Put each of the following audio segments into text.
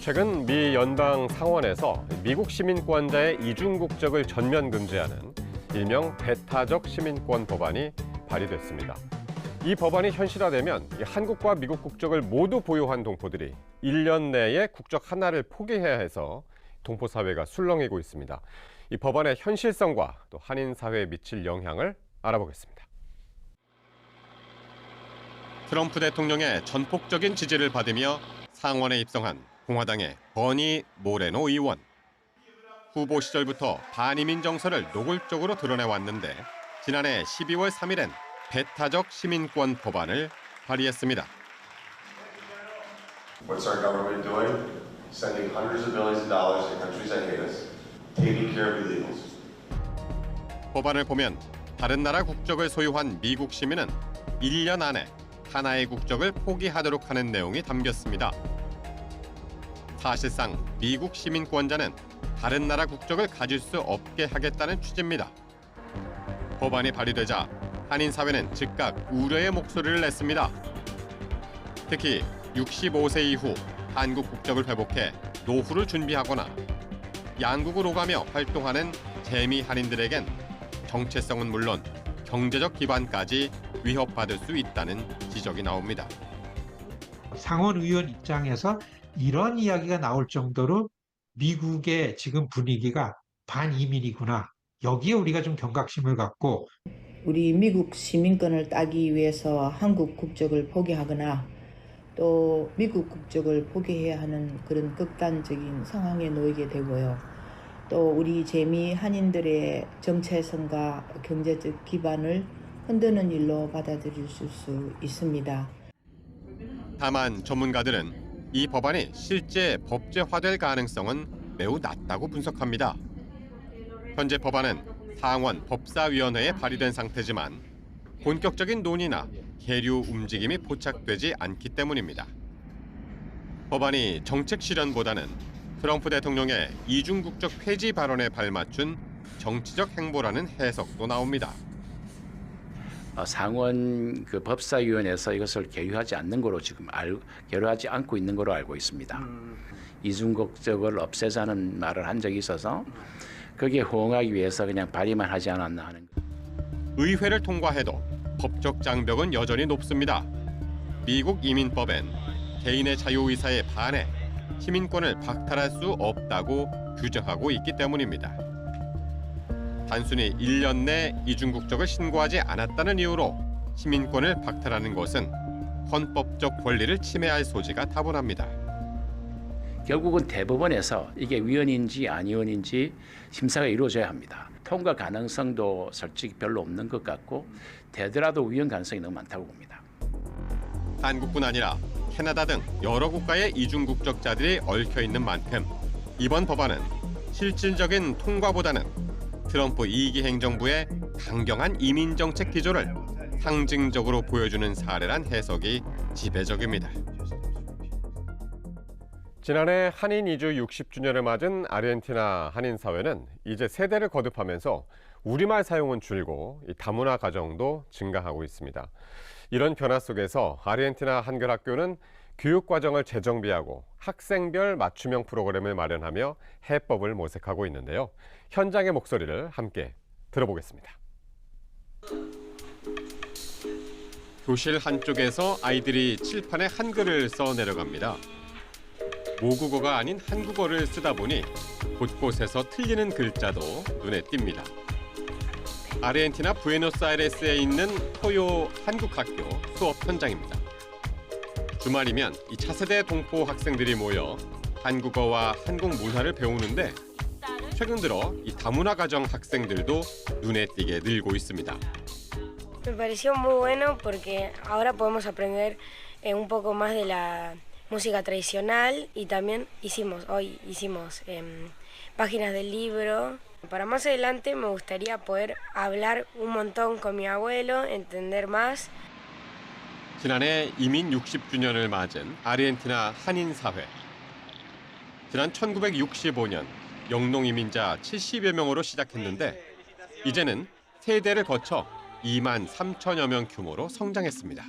최근 미 연방 상원에서 미국 시민권자의 이중 국적을 전면 금지하는 일명 배타적 시민권 법안이 발의됐습니다. 이 법안이 현실화되면 한국과 미국 국적을 모두 보유한 동포들이 1년 내에 국적 하나를 포기해야 해서 동포 사회가 술렁이고 있습니다. 이 법안의 현실성과 또 한인 사회에 미칠 영향을 알아보겠습니다. 트럼프 대통령의 전폭적인 지지를 받으며 상원에 입성한 공화당의 버니 모레노 의원. 후보 시절부터 반이민 정서를 노골적으로 드러내왔는데 지난해 12월 3일엔 배타적 시민권 법안을 발의했습니다. What's our government doing? Sending hundreds of billions of dollars to countries that hate us, taking care of illegals. 법안을 보면 다른 나라 국적을 소유한 미국 시민은 1년 안에 하나의 국적을 포기하도록 하는 내용이 담겼습니다. 사실상 미국 시민권자는 다른 나라 국적을 가질 수 없게 하겠다는 취지입니다. 법안이 발의되자 한인 사회는 즉각 우려의 목소리를 냈습니다. 특히 65세 이후 한국 국적을 회복해 노후를 준비하거나 양국을 오가며 활동하는 재미 한인들에겐 정체성은 물론 경제적 기반까지 위협받을 수 있다는 지적이 나옵니다. 상원 의원 입장에서 이런 이야기가 나올 정도로 미국의 지금 분위기가 반이민이구나. 여기에 우리가 좀 경각심을 갖고 우리 미국 시민권을 따기 위해서 한국 국적을 포기하거나 또 미국 국적을 포기해야 하는 그런 극단적인 상황에 놓이게 되고요. 또 우리 재미 한인들의 정체성과 경제적 기반을 흔드는 일로 받아들일 수 있습니다. 다만 전문가들은 이 법안이 실제 법제화될 가능성은 매우 낮다고 분석합니다. 현재 법안은 상원 법사위원회에 발의된 상태지만 본격적인 논의나 계류 움직임이 포착되지 않기 때문입니다. 법안이 정책 실현보다는 트럼프 대통령의 이중 국적 폐지 발언에 발맞춘 정치적 행보라는 해석도 나옵니다. 상원 법사위원회에서 이것을 계류하지 않는 거로 계류하지 않고 있는 거로 알고 있습니다. 이중 국적을 없애자는 말을 한 적이 있어서 거기에 호응하기 위해서 그냥 발의만 하지 않았나 하는 거. 의회를 통과해도 법적 장벽은 여전히 높습니다. 미국 이민법엔 개인의 자유의사에 반해 시민권을 박탈할 수 없다고 규정하고 있기 때문입니다. 단순히 1년 내 이중 국적을 신고하지 않았다는 이유로 시민권을 박탈하는 것은 헌법적 권리를 침해할 소지가 다분합니다. 결국은 대법원에서 이게 위헌인지 아니헌인지 심사가 이루어져야 합니다. 통과 가능성도 솔직히 별로 없는 것 같고 되더라도 위헌 가능성이 너무 많다고 봅니다. 한국뿐 아니라 캐나다 등 여러 국가의 이중 국적자들이 얽혀 있는 만큼 이번 법안은 실질적인 통과보다는 트럼프 2기 행정부의 강경한 이민 정책 기조를 상징적으로 보여주는 사례란 해석이 지배적입니다. 지난해 한인 이주 60주년을 맞은 아르헨티나 한인 사회는 이제 세대를 거듭하면서 우리말 사용은 줄고 다문화 가정도 증가하고 있습니다. 이런 변화 속에서 아르헨티나 한글학교는 교육 과정을 재정비하고 학생별 맞춤형 프로그램을 마련하며 해법을 모색하고 있는데요. 현장의 목소리를 함께 들어보겠습니다. 교실 한쪽에서 아이들이 칠판에 한글을 써 내려갑니다. 모국어가 아닌 한국어를 쓰다 보니 곳곳에서 틀리는 글자도 눈에 띕니다. 아르헨티나 부에노스아이레스에 있는 토요 한국학교 수업 현장입니다. 주말이면 이 차세대 동포 학생들이 모여 한국어와 한국 문화를 배우는데 최근 들어 이 다문화 가정 학생들도 눈에 띄게 늘고 있습니다. Me pareció muy bueno porque ahora podemos aprender un poco más de la música tradicional y también hicimos páginas del libro. Para más adelante me gustaría poder hablar un montón con mi abuelo, entender más. 지난해 이민 60주년을 맞은 아르헨티나 한인 사회. 지난 1965년 영농 이민자 70여 명으로 시작했는데 이제는 세대를 거쳐 2만 3천여 명 규모로 성장했습니다.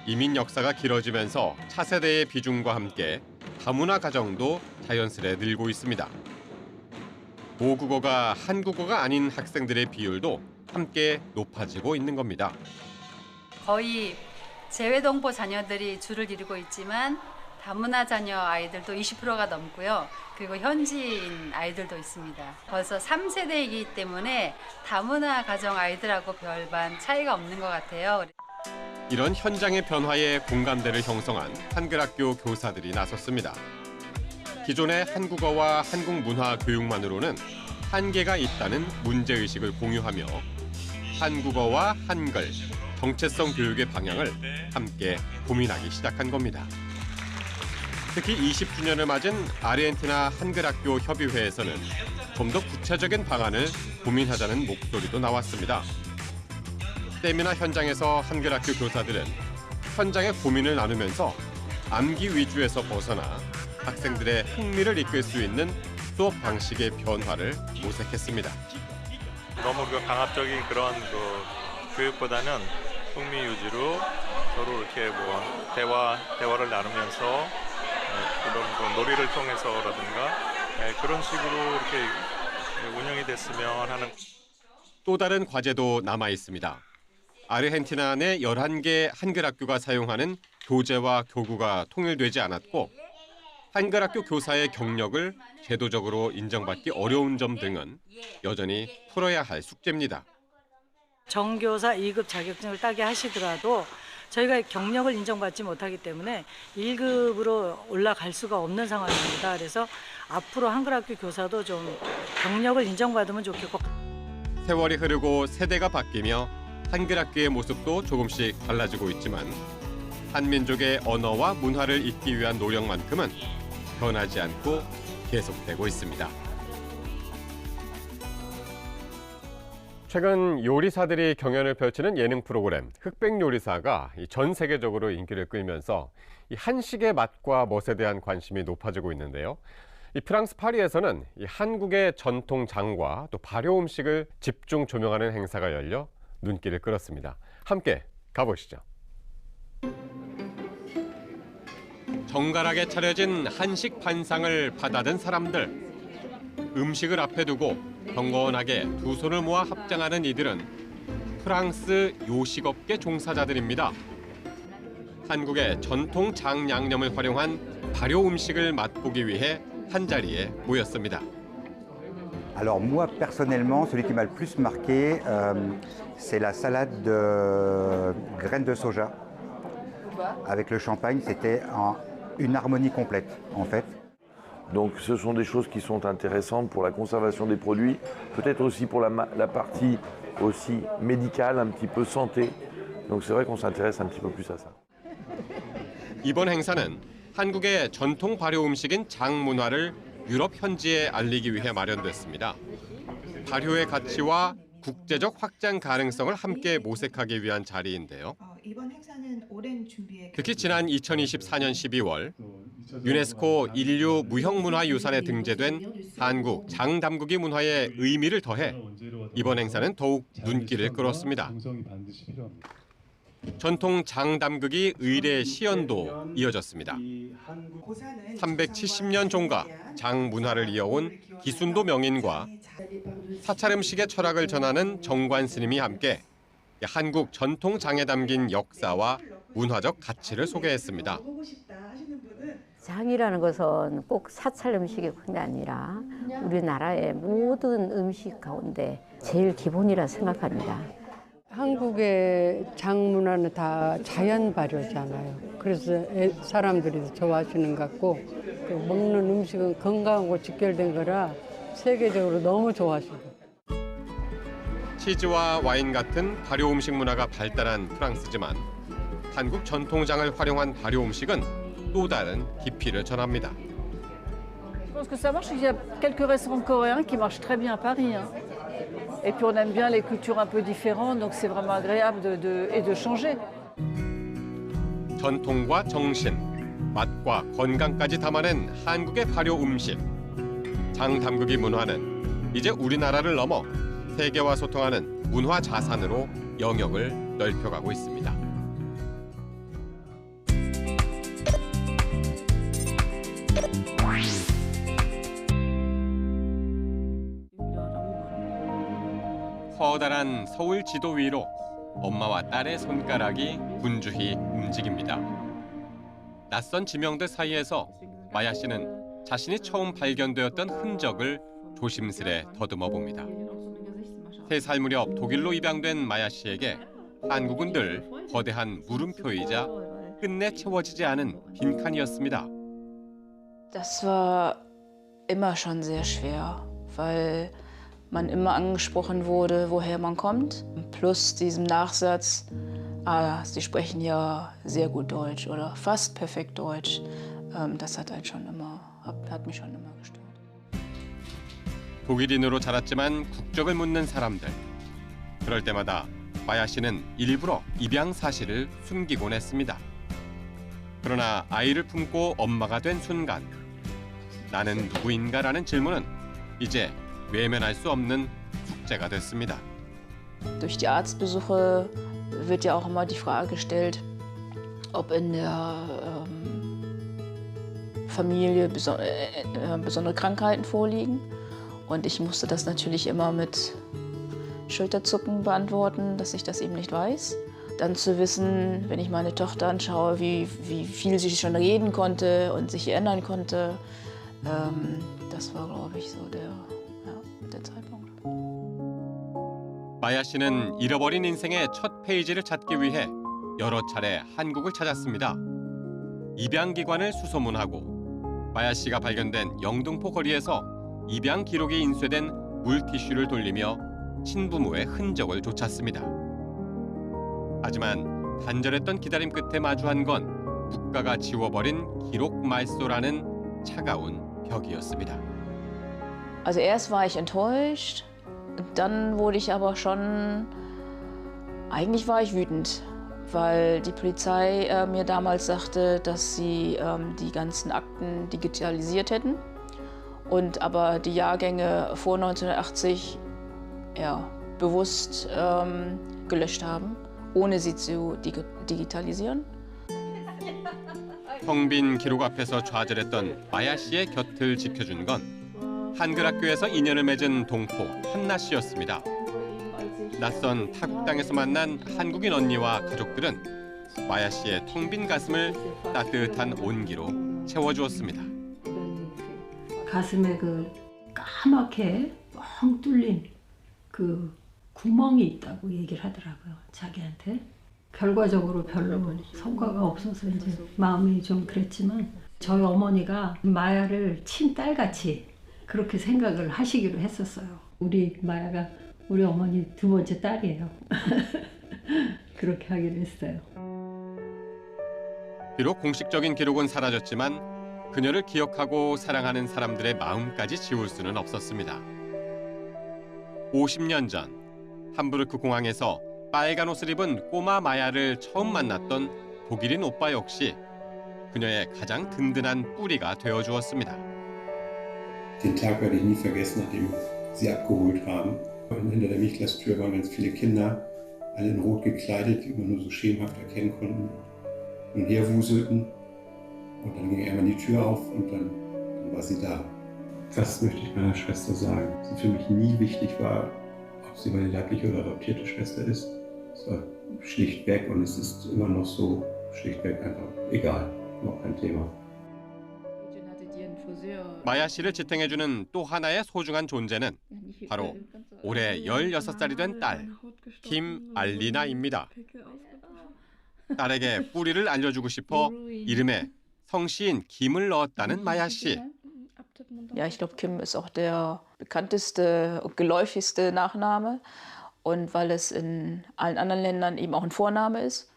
이민 역사가 길어지면서 차세대의 비중과 함께 다문화 가정도 자연스레 늘고 있습니다. 모국어가 한국어가 아닌 학생들의 비율도 함께 높아지고 있는 겁니다. 거의 재외동포 자녀들이 주를 이루고 있지만 다문화 자녀 아이들도 20%가 넘고요. 그리고 현지인 아이들도 있습니다. 벌써 3세대이기 때문에 다문화 가정 아이들하고 별반 차이가 없는 것 같아요. 이런 현장의 변화에 공감대를 형성한 한글학교 교사들이 나섰습니다. 기존의 한국어와 한국 문화 교육만으로는 한계가 있다는 문제의식을 공유하며 한국어와 한글, 정체성 교육의 방향을 함께 고민하기 시작한 겁니다. 특히 20주년을 맞은 아르헨티나 한글학교 협의회에서는 좀 더 구체적인 방안을 고민하자는 목소리도 나왔습니다. 세미나 현장에서 한글학교 교사들은 현장의 고민을 나누면서 암기 위주에서 벗어나 학생들의 흥미를 이끌 수 있는 수업 방식의 변화를 모색했습니다. 너무 강압적인 그런 교육보다는 흥미 위주로 서로 이렇게 대화를 나누면서 그런 놀이를 통해서라든가 그런 식으로 이렇게 운영이 됐으면 하는. 또 다른 과제도 남아 있습니다. 아르헨티나 내 11개 한글학교가 사용하는 교재와 교구가 통일되지 않았고 한글학교 교사의 경력을 제도적으로 인정받기 어려운 점 등은 여전히 풀어야 할 숙제입니다. 정교사 2급 자격증을 따게 하시더라도 저희가 경력을 인정받지 못하기 때문에 1급으로 올라갈 수가 없는 상황입니다. 그래서 앞으로 한글학교 교사도 좀 경력을 인정받으면 좋겠고. 세월이 흐르고 세대가 바뀌며 한글학교의 모습도 조금씩 달라지고 있지만 한민족의 언어와 문화를 잇기 위한 노력만큼은 변하지 않고 계속되고 있습니다. 최근 요리사들이 경연을 펼치는 예능 프로그램 흑백 요리사가 전 세계적으로 인기를 끌면서 이 한식의 맛과 멋에 대한 관심이 높아지고 있는데요. 이 프랑스 파리에서는 이 한국의 전통 장과 또 발효 음식을 집중 조명하는 행사가 열려 눈길을 끌었습니다. 함께 가보시죠. 정갈하게 차려진 한식 판상을 받아든 사람들. 음식을 앞에 두고 경건하게 두 손을 모아 합장하는 이들은 프랑스 요식업계 종사자들입니다. 한국의 전통 장 양념을 활용한 발효 음식을 맛보기 위해 한자리에 모였습니다. Alors moi personnellement, celui qui m'a le plus marqué, c'est la salade de graines de soja. Avec le champagne, c'était une harmonie complète en fait. Donc ce sont des choses qui sont intéressantes pour la conservation des produits, peut-être aussi pour la partie aussi médicale, un petit peu santé. Donc c'est vrai qu'on s'intéresse un petit peu plus à ça. 이번 행사는 한국의 전통 발효 음식인 장 문화를 유럽 현지에 알리기 위해 마련됐습니다. 발효의 가치와 국제적 확장 가능성을 함께 모색하기 위한 자리인데요. 이번 행사는 오랜 준비에 특히 지난 2024년 12월 유네스코 인류 무형문화유산에 등재된 한국 장담그기 문화의 의미를 더해 이번 행사는 더욱 눈길을 끌었습니다. 전통 장담그기 의례 시연도 이어졌습니다. 370년 종가 장 문화를 이어온 기순도 명인과 사찰 음식의 철학을 전하는 정관 스님이 함께 한국 전통 장에 담긴 역사와 문화적 가치를 소개했습니다. 장이라는 것은 꼭 사찰 음식이 그게 아니라 우리나라의 모든 음식 가운데 제일 기본이라 생각합니다. 한국의 장 문화는 다 자연 발효잖아요. 그래서 사람들이 좋아하시는 것 같고 먹는 음식은 건강하고 직결된 거라 세계적으로 너무 좋아하시고. 치즈와 와인 같은 발효 음식 문화가 발달한 프랑스지만 한국 전통장을 활용한 발효 음식은 또 다른 깊이를 전합니다. Je pense que ça marche. Il y a quelques restaurants coréens qui marchent très bien à Paris. Et puis on aime bien les cultures un peu différentes, donc c'est vraiment agréable de changer. 전통과 정신, 맛과 건강까지 담아낸 한국의 발효 음식. 장담그기 문화는 이제 우리나라를 넘어 세계와 소통하는 문화 자산으로 영역을 넓혀가고 있습니다. 커다란 서울 지도 위로 엄마와 딸의 손가락이 분주히 움직입니다. 낯선 지명들 사이에서 마야 씨는 자신이 처음 발견되었던 흔적을 조심스레 더듬어 봅니다. 3살 무렵 독일로 입양된 마야 씨에게 한국은 늘 거대한 물음표이자 끝내 채워지지 않은 빈칸이었습니다. Das war immer schon sehr schwer, weil man immer angesprochen wurde, woher man kommt. Plus diesem Nachsatz, Sie sprechen ja sehr gut Deutsch oder fast perfekt Deutsch. Das hat mich schon immer gestört. 독일인으로 자랐지만 국적을 묻는 사람들. 그럴 때마다 마야 씨는 일부러 입양 사실을 숨기곤 했습니다. 그러나 아이를 품고 엄마가 된 순간 나는 누구인가라는 질문은 이제 외면할 수 없는 숙제가 됐습니다. Durch die Arztbesuche wird ja auch immer die Frage gestellt, ob in der Familie besondere Krankheiten vorliegen. Und ich musste das natürlich immer mit Schulterzucken beantworten, dass ich das eben nicht weiß. Dann zu wissen, wenn ich meine Tochter anschaue, wie viel sie schon reden konnte und sich erinnern konnte, das war, glaube ich, so der Zeitpunkt. 마야 씨는 잃어버린 인생의 첫 페이지를 찾기 위해 여러 차례 한국을 찾았습니다. 입양기관을 수소문하고 마야 씨가 발견된 영등포 거리에서 입양 기록이 인쇄된 물티슈를 돌리며 친부모의 흔적을 쫓았습니다. 하지만 간절했던 기다림 끝에 마주한 건 국가가 지워버린 기록 말소라는 차가운 벽이었습니다. Also erst war ich enttäuscht, dann wurde ich aber eigentlich war ich wütend, weil die Polizei mir damals sagte, dass sie die ganzen Akten digitalisiert hätten und aber die Jahrgänge vor 1980 bewusst gelöscht haben, ohne sie zu digitalisieren. 텅 빈 기록 앞에서 좌절했던 마야 씨의 곁을 지켜준 건 한글 학교에서 인연을 맺은 동포 한나 씨였습니다. 낯선 타국 땅에서 만난 한국인 언니와 가족들은 마야 씨의 텅 빈 가슴을 따뜻한 온기로 채워주었습니다. 가슴에 그 까맣게 뻥 뚫린 그 구멍이 있다고 얘기를 하더라고요. 자기한테. 결과적으로 별로 성과가 없어서 이제 마음이 좀 그랬지만 저희 어머니가 마야를 친딸같이 그렇게 생각을 하시기로 했었어요. 우리 마야가 우리 어머니 두 번째 딸이에요. 그렇게 하기로 했어요. 비록 공식적인 기록은 사라졌지만 그녀를 기억하고 사랑하는 사람들의 마음까지 지울 수는 없었습니다. 50년 전 함부르크 공항에서 빨간 옷을 입은 꼬마 마야를 처음 만났던 독일인 오빠 역시 그녀의 가장 든든한 뿌리가 되어주었습니다. Den Tag werde ich nie vergessen, nachdem sie abgeholt haben. Und hinter der Mietglastür waren ganz viele Kinder, alle in Rot gekleidet, die man nur so schemenhaft erkennen konnten, und herwuselten. Und dann ging irgendwann die Tür auf und dann war sie da. Das möchte ich meiner Schwester sagen. Dass sie für mich nie wichtig war, ob sie meine leibliche oder adoptierte Schwester ist. Es war schlichtweg und es ist immer noch so schlichtweg einfach egal, noch kein Thema. 마야 씨를 지탱해주는 또 하나의 소중한 존재는 바로 올해 16살이 된 딸, 김알리나입니다. 딸에게 뿌리를 알려주고 싶어 이름에 성씨인 김을 넣었다는 마야 씨. Ja, ich glaube, Kim ist auch der bekannteste und geläufigste Nachname. Und weil es in allen anderen Ländern eben auch ein Vorname ist,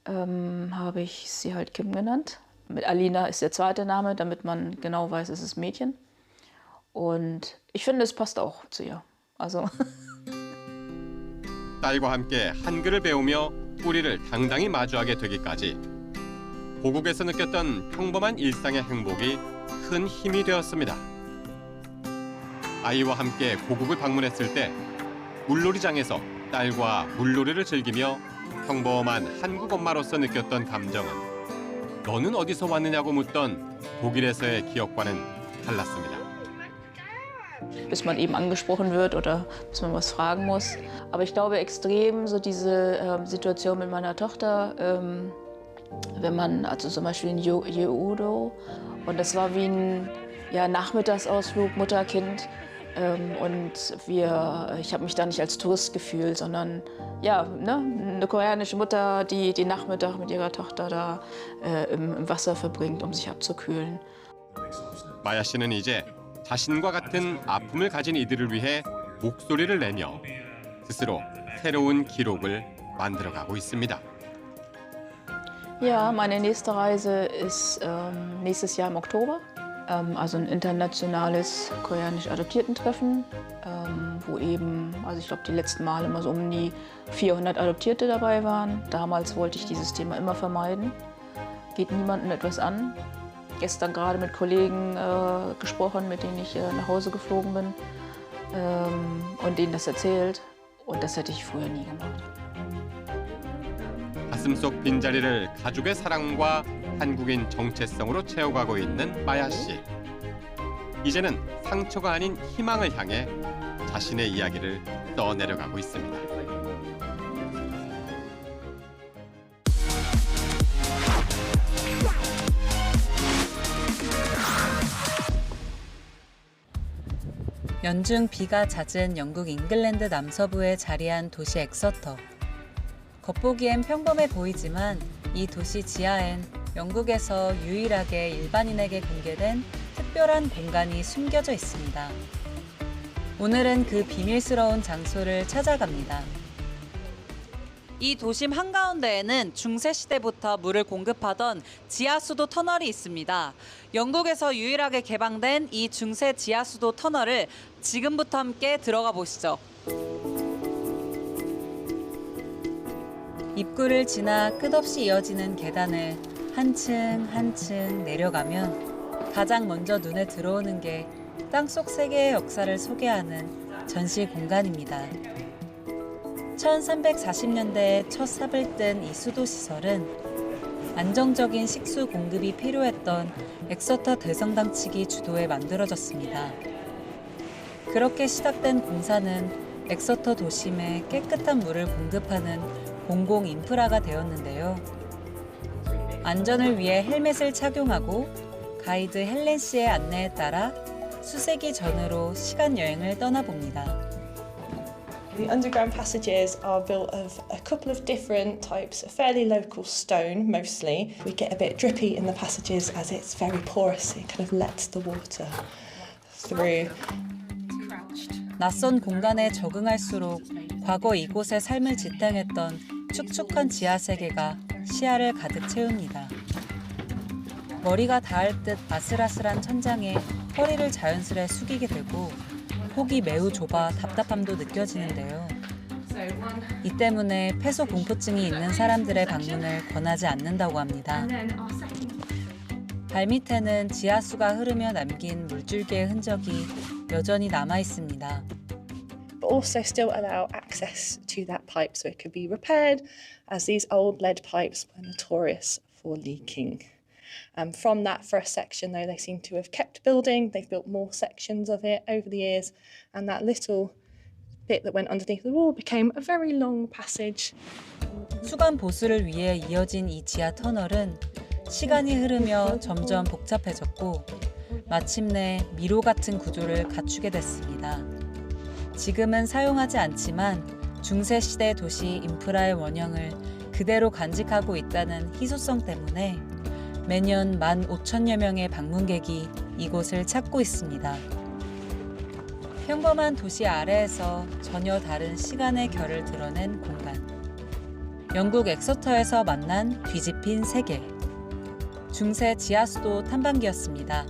habe ich sie halt Kim genannt. Mit Alina ist der zweite Name, damit man genau weiß, es ist Mädchen. Und ich finde, es passt auch zu ihr. Also. 딸과 함께 한글을 배우며 뿌리를 당당히 마주하게 되기까지 고국에서 느꼈던 평범한 일상의 행복이 큰 힘이 되었습니다. 아이와 함께 고국을 방문했을 때 물놀이장에서 딸과 물놀이를 즐기며 평범한 한국 엄마로서 느꼈던 감정은 너는 어디서 왔느냐고 묻던 독일에서의 기억과는 달랐습니다. Bis man eben angesprochen wird oder bis man was fragen muss. Aber ich glaube extrem so diese Situation mit meiner Tochter, wenn man, also zum Beispiel in Yeouido, und das war wie ein Nachmittagsausflug, Mutter-Kind. Und ich habe mich da nicht als Tourist gefühlt, sondern eine koreanische Mutter, die den Nachmittag mit ihrer Tochter da im Wasser verbringt, um sich abzukühlen. 마야 씨는 이제 자신과 같은 아픔을 가진 이들을 위해 목소리를 내며 스스로 새로운 기록을 만들어가고 있습니다. Ja, meine nächste Reise ist nächstes Jahr im Oktober. Also ein internationales koreanisch Adoptiertentreffen, wo eben, also ich glaube, die letzten Male immer so um die 400 Adoptierte dabei waren. Damals wollte ich dieses Thema immer vermeiden. Geht niemandem etwas an. Gestern gerade mit Kollegen gesprochen, mit denen ich nach Hause geflogen bin und denen das erzählt. Und das hätte ich früher nie gemacht. 가슴 속 빈자리를 가족의 사랑과 한국인 정체성으로 채워가고 있는 마야 씨. 이제는 상처가 아닌 희망을 향해 자신의 이야기를 써내려가고 있습니다. 연중 비가 잦은 영국 잉글랜드 남서부에 자리한 도시 엑서터. 겉보기엔 평범해 보이지만 이 도시 지하엔 영국에서 유일하게 일반인에게 공개된 특별한 공간이 숨겨져 있습니다. 오늘은 그 비밀스러운 장소를 찾아갑니다. 이 도심 한가운데에는 중세시대부터 물을 공급하던 지하수도 터널이 있습니다. 영국에서 유일하게 개방된 이 중세 지하수도 터널을 지금부터 함께 들어가 보시죠. 입구를 지나 끝없이 이어지는 계단을 한층 한층 내려가면 가장 먼저 눈에 들어오는 게 땅속 세계의 역사를 소개하는 전시 공간입니다. 1340년대에 첫 삽을 뜬 이 수도시설은 안정적인 식수 공급이 필요했던 엑서터 대성당 측이 주도해 만들어졌습니다. 그렇게 시작된 공사는 엑서터 도심에 깨끗한 물을 공급하는 공공 인프라가 되었는데요. 안전을 위해 헬멧을 착용하고 가이드 헬렌 씨의 안내에 따라 수세기 전으로 시간 여행을 떠나봅니다. The underground passages are built of a couple of different types of fairly local stone, mostly. We get a bit drippy in the passages as it's very porous. It kind of lets the water through. 낯선 공간에 적응할수록 과거 이곳의 삶을 지탱했던 축축한 지하 세계가 시야를 가득 채웁니다. 머리가 닿을 듯 아슬아슬한 천장에 허리를 자연스레 숙이게 되고 폭이 매우 좁아 답답함도 느껴지는데요. 이 때문에 폐소 공포증이 있는 사람들의 방문을 권하지 않는다고 합니다. 발밑에는 지하수가 흐르며 남긴 물줄기의 흔적이 여전히 남아 있습니다. But also still allow access to that pipe so it could be repaired, as these old lead pipes were notorious for leaking. From that first section, though, they seem to have kept building. They've built more sections of it over the years, and that little bit that went underneath the wall became a very long passage. 수감 보수를 위해 이어진 이 지하 터널은 시간이 흐르며 점점 복잡해졌고 마침내 미로 같은 구조를 갖추게 됐습니다. 지금은 사용하지 않지만 중세시대 도시 인프라의 원형을 그대로 간직하고 있다는 희소성 때문에 매년 15,000여 명의 방문객이 이곳을 찾고 있습니다. 평범한 도시 아래에서 전혀 다른 시간의 결을 드러낸 공간. 영국 엑서터에서 만난 뒤집힌 세계. 중세 지하수도 탐방기였습니다.